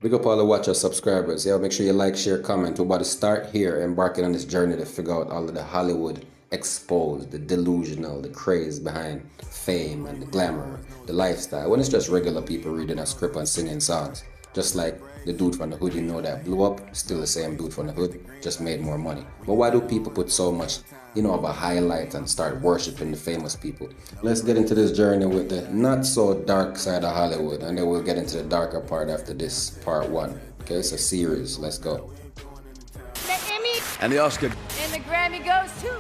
Big up all the watchers, subscribers. Yeah, make sure you like, share, comment. We're about to start here, embarking on this journey to figure out all of the Hollywood exposed, the delusional, the craze behind fame and the glamour, the lifestyle. When it's just regular people reading a script and singing songs. Just like the dude from the hood, you know, that blew up, still the same dude from the hood, just made more money. But why do people put so much, of a highlight and start worshiping the famous people? Let's get into this journey with the not so dark side of Hollywood, and then we'll get into the darker part after this part one. Okay, it's a series. Let's go. The Emmy and the Oscar and the Grammy goes to.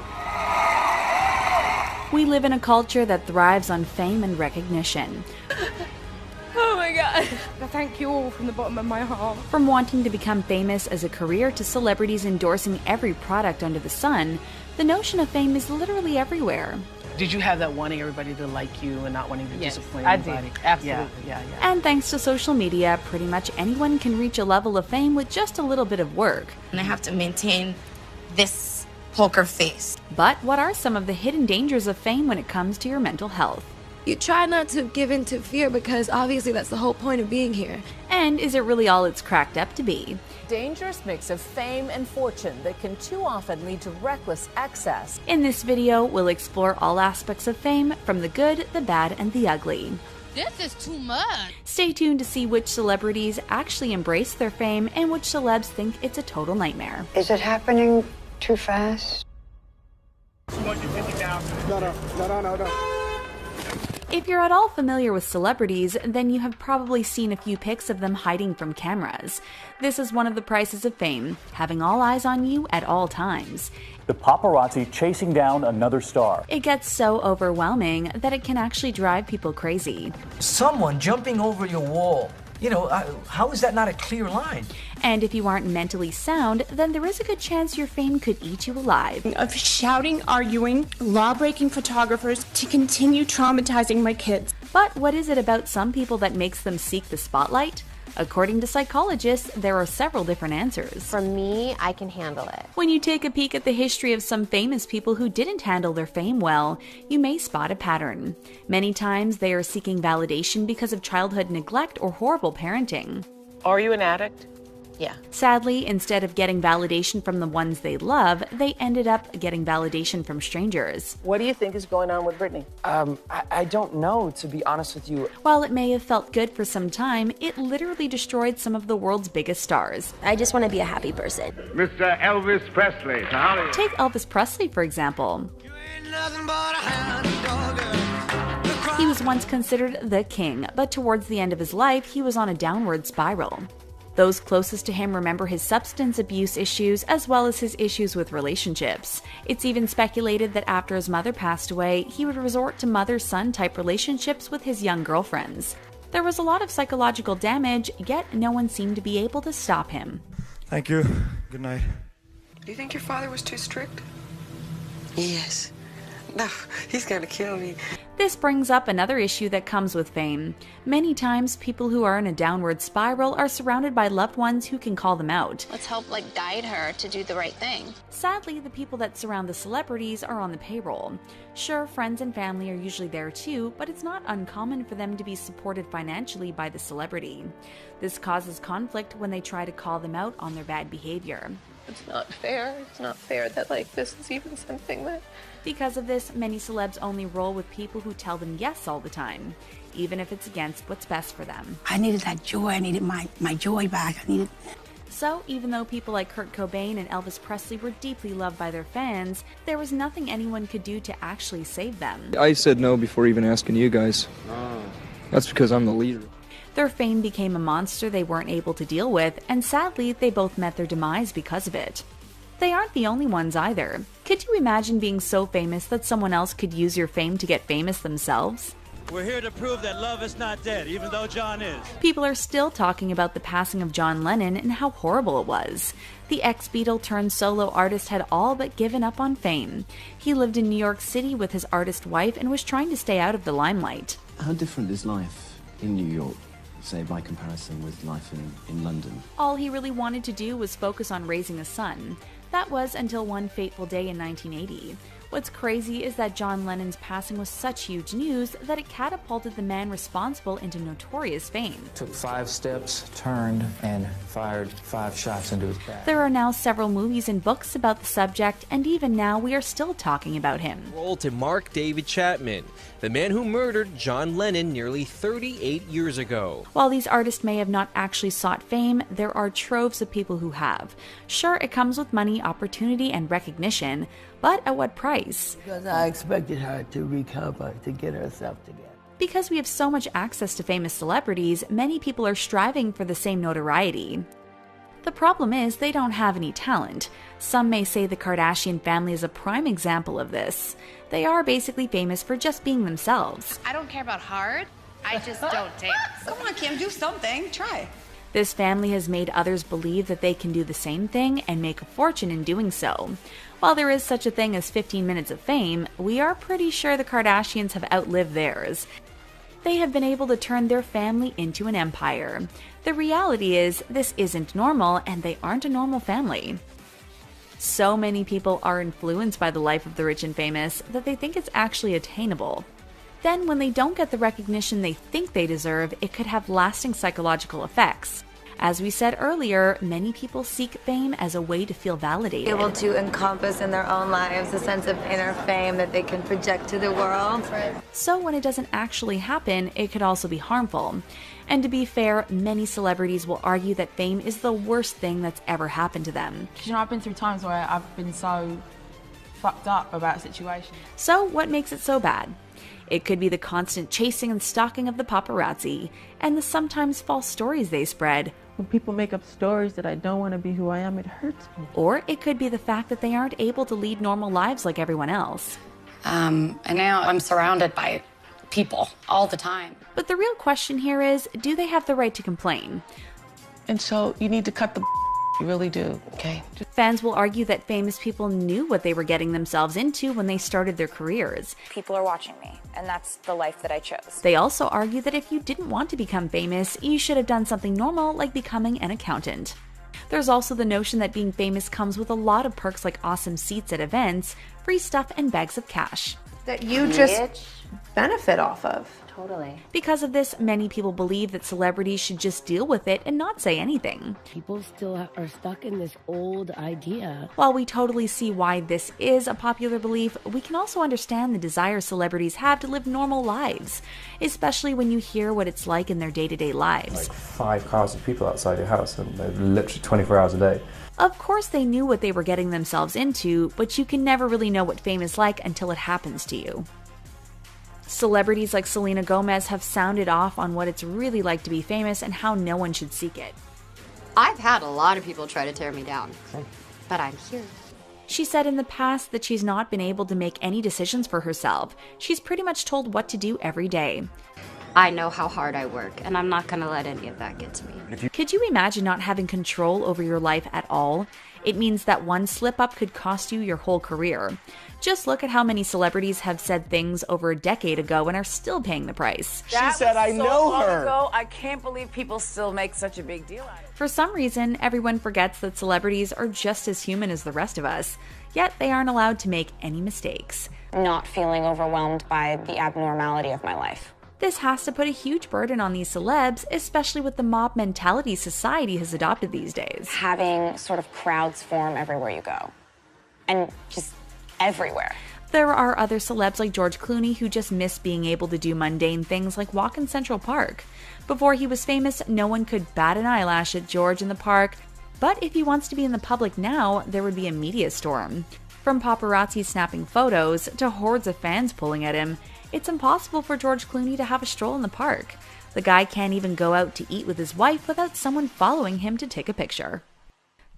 We live in a culture that thrives on fame and recognition. Oh my God. Thank you all from the bottom of my heart. From wanting to become famous as a career to celebrities endorsing every product under the sun, the notion of fame is literally everywhere. Did you have that wanting everybody to like you and not wanting to disappoint anybody? I did. Absolutely. Yeah. And thanks to social media, pretty much anyone can reach a level of fame with just a little bit of work. And I have to maintain this poker face. But what are some of the hidden dangers of fame when it comes to your mental health? You try not to give in to fear because obviously that's the whole point of being here. And is it really all it's cracked up to be? Dangerous mix of fame and fortune that can too often lead to reckless excess. In this video, we'll explore all aspects of fame, from the good, the bad, and the ugly. This is too much. Stay tuned to see which celebrities actually embrace their fame and which celebs think it's a total nightmare. Is it happening too fast? No. If you're at all familiar with celebrities, then you have probably seen a few pics of them hiding from cameras. This is one of the prices of fame, having all eyes on you at all times. The paparazzi chasing down another star. It gets so overwhelming that it can actually drive people crazy. Someone jumping over your wall. How is that not a clear line? And if you aren't mentally sound, then there is a good chance your fame could eat you alive. Of shouting, arguing, law-breaking photographers to continue traumatizing my kids. But what is it about some people that makes them seek the spotlight? According to psychologists, there are several different answers. For me, I can handle it. When you take a peek at the history of some famous people who didn't handle their fame well, you may spot a pattern. Many times they are seeking validation because of childhood neglect or horrible parenting. Are you an addict? Yeah. Sadly, instead of getting validation from the ones they love, they ended up getting validation from strangers. What do you think is going on with Britney? I don't know, to be honest with you. While it may have felt good for some time, it literally destroyed some of the world's biggest stars. I just want to be a happy person. Mr. Elvis Presley. Take Elvis Presley, for example. He was once considered the king, but towards the end of his life, he was on a downward spiral. Those closest to him remember his substance abuse issues as well as his issues with relationships. It's even speculated that after his mother passed away, he would resort to mother-son type relationships with his young girlfriends. There was a lot of psychological damage, yet no one seemed to be able to stop him. Thank you. Good night. Do you think your father was too strict? Yes. No, he's gonna kill me. This brings up another issue that comes with fame. Many times, people who are in a downward spiral are surrounded by loved ones who can call them out. Let's help guide her to do the right thing. Sadly, the people that surround the celebrities are on the payroll. Sure, friends and family are usually there too, but it's not uncommon for them to be supported financially by the celebrity. This causes conflict when they try to call them out on their bad behavior. It's not fair. It's not fair that this is even something that... Because of this, many celebs only roll with people who tell them yes all the time, even if it's against what's best for them. I needed that joy. I needed my joy back. So, even though people like Kurt Cobain and Elvis Presley were deeply loved by their fans, there was nothing anyone could do to actually save them. I said no before even asking you guys. That's because I'm the leader. Their fame became a monster they weren't able to deal with, and sadly, they both met their demise because of it. They aren't the only ones either. Could you imagine being so famous that someone else could use your fame to get famous themselves? We're here to prove that love is not dead, even though John is. People are still talking about the passing of John Lennon and how horrible it was. The ex-Beatle turned solo artist had all but given up on fame. He lived in New York City with his artist wife and was trying to stay out of the limelight. How different is life in New York, say by comparison with life in London? All he really wanted to do was focus on raising a son. That was until one fateful day in 1980. What's crazy is that John Lennon's passing was such huge news that it catapulted the man responsible into notorious fame. Took 5 steps, turned, and fired 5 shots into his back. There are now several movies and books about the subject, and even now we are still talking about him. Roll to Mark David Chapman, the man who murdered John Lennon nearly 38 years ago. While these artists may have not actually sought fame, there are troves of people who have. Sure, it comes with money, opportunity, and recognition, but at what price? Because I expected her to recover, to get herself together. Because we have so much access to famous celebrities, many people are striving for the same notoriety. The problem is they don't have any talent. Some may say the Kardashian family is a prime example of this. They are basically famous for just being themselves. I don't care about hard, I just don't dance. Come on, Kim, do something. Try. This family has made others believe that they can do the same thing and make a fortune in doing so. While there is such a thing as 15 minutes of fame, we are pretty sure the Kardashians have outlived theirs. They have been able to turn their family into an empire. The reality is, this isn't normal, and they aren't a normal family. So many people are influenced by the life of the rich and famous that they think it's actually attainable. Then, when they don't get the recognition they think they deserve, it could have lasting psychological effects. As we said earlier, many people seek fame as a way to feel validated. Able to encompass in their own lives a sense of inner fame that they can project to the world. So when it doesn't actually happen, it could also be harmful. And to be fair, many celebrities will argue that fame is the worst thing that's ever happened to them. Because, I've been through times where I've been so fucked up about a situation. So what makes it so bad? It could be the constant chasing and stalking of the paparazzi, and the sometimes false stories they spread. When people make up stories that I don't want to be who I am, it hurts me. Or it could be the fact that they aren't able to lead normal lives like everyone else. And now I'm surrounded by people all the time. But the real question here is, do they have the right to complain? And so you need to cut the you really do, okay? Fans will argue that famous people knew what they were getting themselves into when they started their careers. People are watching me, and that's the life that I chose. They also argue that if you didn't want to become famous, you should have done something normal like becoming an accountant. There's also the notion that being famous comes with a lot of perks like awesome seats at events, free stuff, and bags of cash. That you just benefit off of. Totally. Because of this, many people believe that celebrities should just deal with it and not say anything. People still are stuck in this old idea. While we totally see why this is a popular belief, we can also understand the desire celebrities have to live normal lives, especially when you hear what it's like in their day-to-day lives. Like 5 cars of people outside your house, and they're literally 24 hours a day. Of course they knew what they were getting themselves into, but you can never really know what fame is like until it happens to you. Celebrities like Selena Gomez have sounded off on what it's really like to be famous and how no one should seek it. I've had a lot of people try to tear me down, but I'm here. She said in the past that she's not been able to make any decisions for herself. She's pretty much told what to do every day. I know how hard I work, and I'm not going to let any of that get to me. Could you imagine not having control over your life at all? It means that one slip-up could cost you your whole career. Just look at how many celebrities have said things over a decade ago and are still paying the price. She said, I know her. Ago, I can't believe people still make such a big deal out of it. For some reason, everyone forgets that celebrities are just as human as the rest of us, yet they aren't allowed to make any mistakes. Not feeling overwhelmed by the abnormality of my life. This has to put a huge burden on these celebs, especially with the mob mentality society has adopted these days. Having sort of crowds form everywhere you go. And just everywhere. There are other celebs like George Clooney who just miss being able to do mundane things like walk in Central Park. Before he was famous, no one could bat an eyelash at George in the park, but if he wants to be in the public now, there would be a media storm. From paparazzi snapping photos to hordes of fans pulling at him, it's impossible for George Clooney to have a stroll in the park. The guy can't even go out to eat with his wife without someone following him to take a picture.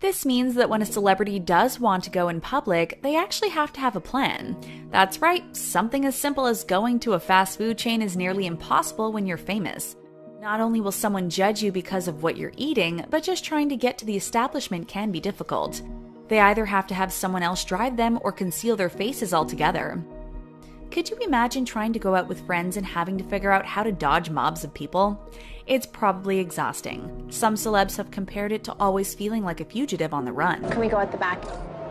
This means that when a celebrity does want to go in public, they actually have to have a plan. That's right, something as simple as going to a fast food chain is nearly impossible when you're famous. Not only will someone judge you because of what you're eating, but just trying to get to the establishment can be difficult. They either have to have someone else drive them or conceal their faces altogether. Could you imagine trying to go out with friends and having to figure out how to dodge mobs of people? It's probably exhausting. Some celebs have compared it to always feeling like a fugitive on the run. Can we go at the back?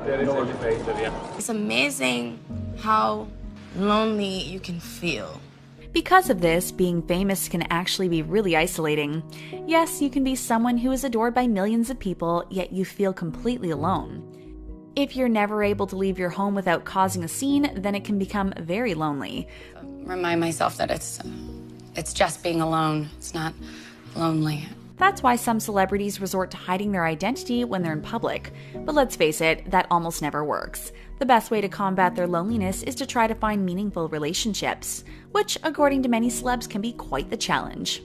It's amazing how lonely you can feel. Because of this, being famous can actually be really isolating. Yes, you can be someone who is adored by millions of people, yet you feel completely alone. If you're never able to leave your home without causing a scene, then it can become very lonely. Remind myself that it's just being alone. It's not lonely. That's why some celebrities resort to hiding their identity when they're in public. But let's face it, that almost never works. The best way to combat their loneliness is to try to find meaningful relationships, which, according to many celebs, can be quite the challenge.